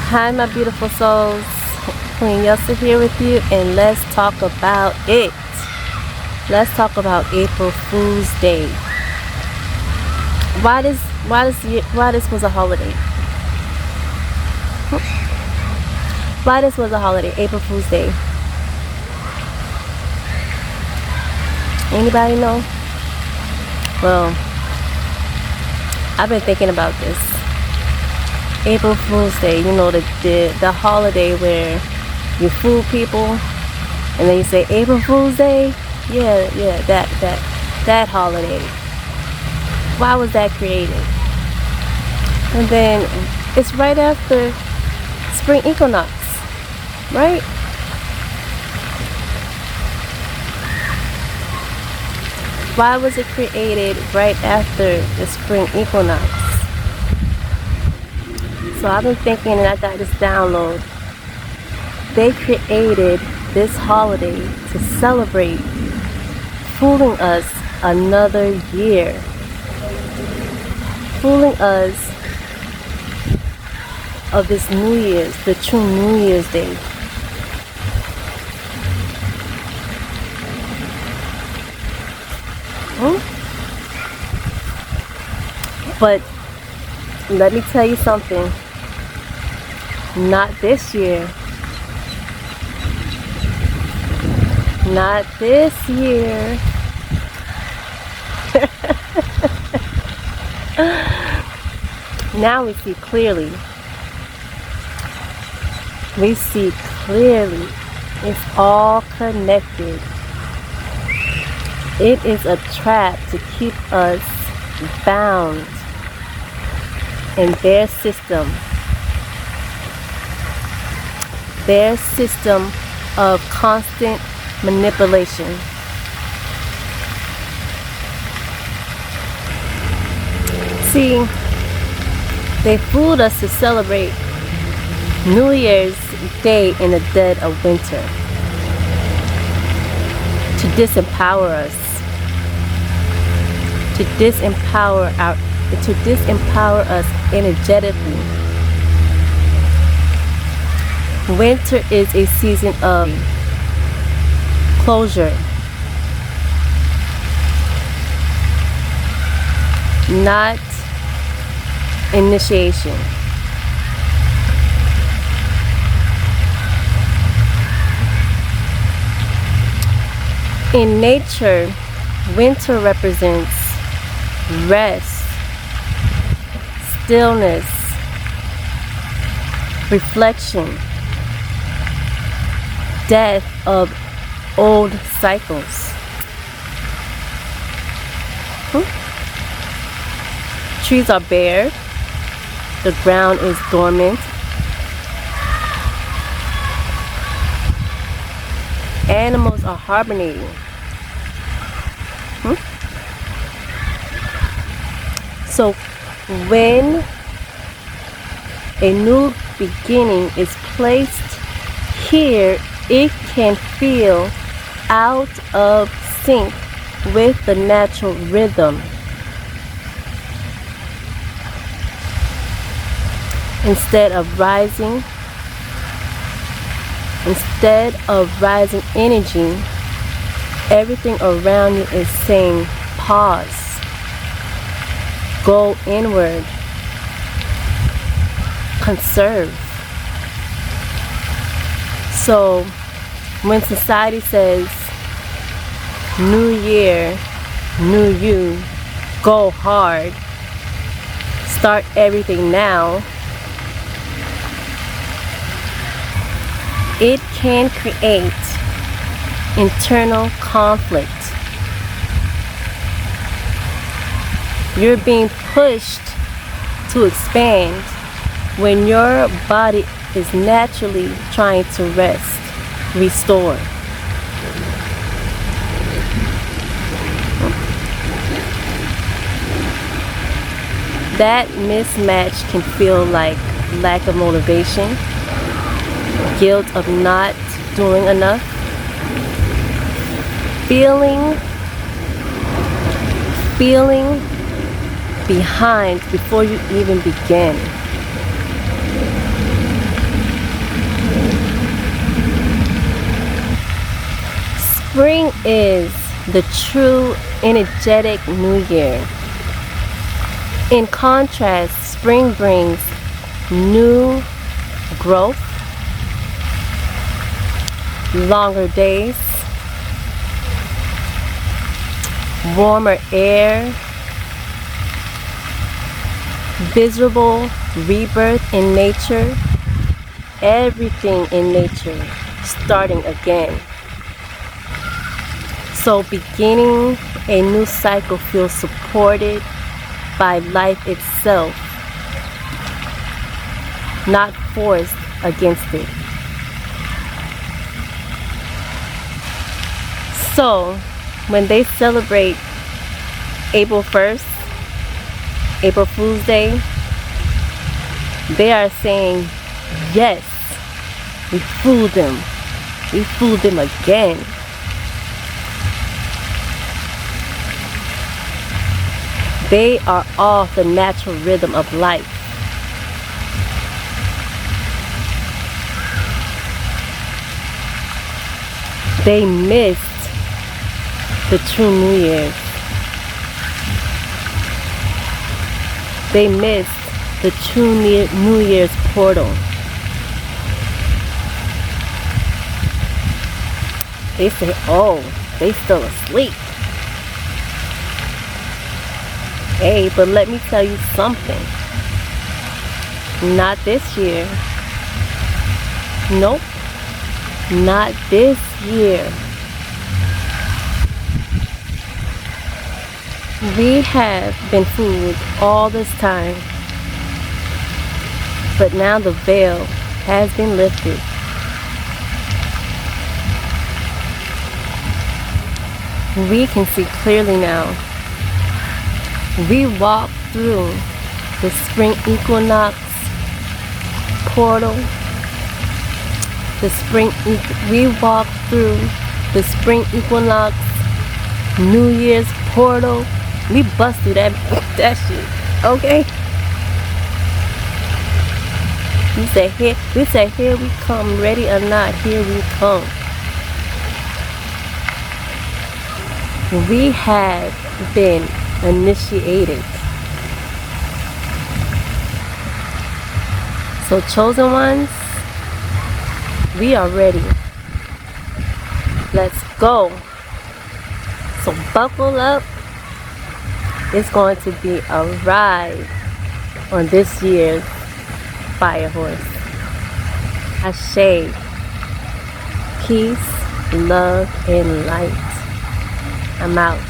Hi, my beautiful souls. Queen Yelhsa here with you, and let's talk about it. Let's talk about April Fool's Day. Why this was a holiday? Why this was a holiday? April Fool's Day. Anybody know? Well, I've been thinking about this. April Fool's Day, you know, the holiday where you fool people and then you say April Fool's Day. Yeah, that holiday. Why was that created? And then it's right after spring equinox, right? Why was it created right after the spring equinox? So I've been thinking, and I got this download. They created this holiday to celebrate fooling us another year. Fooling us of this New Year's, the true New Year's Day. But let me tell you something. Not this year. Not this year. Now we see clearly. We see clearly. It's all connected. It is a trap to keep us bound in their system. Their system of constant manipulation. See, they fooled us to celebrate New Year's Day in the dead of winter, to disempower us, to disempower us energetically. Winter is a season of closure, not initiation. In nature, winter represents rest, stillness, reflection, death of old cycles. Trees are bare, the ground is dormant, animals are hibernating. So when a new beginning is placed here, it can feel out of sync with the natural rhythm. Instead of rising energy, everything around you is saying pause, go inward, conserve. So when society says new year, new you, go hard, start everything now, it can create internal conflict. You're being pushed to expand when your body is naturally trying to rest, restore. That mismatch can feel like lack of motivation, guilt of not doing enough, feeling behind before you even begin. Spring is the true energetic new year. In contrast, spring brings new growth, longer days, warmer air, visible rebirth in nature, everything in nature starting again. So beginning a new cycle feels supported by life itself, not forced against it. So when they celebrate April 1st, April Fool's Day, they are saying, yes, we fooled them. We fooled them again. They are off the natural rhythm of life. They missed the true New Year's. They missed the true New Year's portal. They say, oh, they still asleep. Hey, but let me tell you something. Not this year. Nope. Not this year. We have been fooled all this time. But now the veil has been lifted. We can see clearly now. We walk through the spring equinox portal. We walk through the spring equinox New Year's portal. We bust through that shit, okay? We say here we come, ready or not, here we come. We have been initiated. So chosen ones, we are ready. Let's go. So buckle up. It's going to be a ride on this year's Fire Horse. Ashe. Peace, love, and light. I'm out.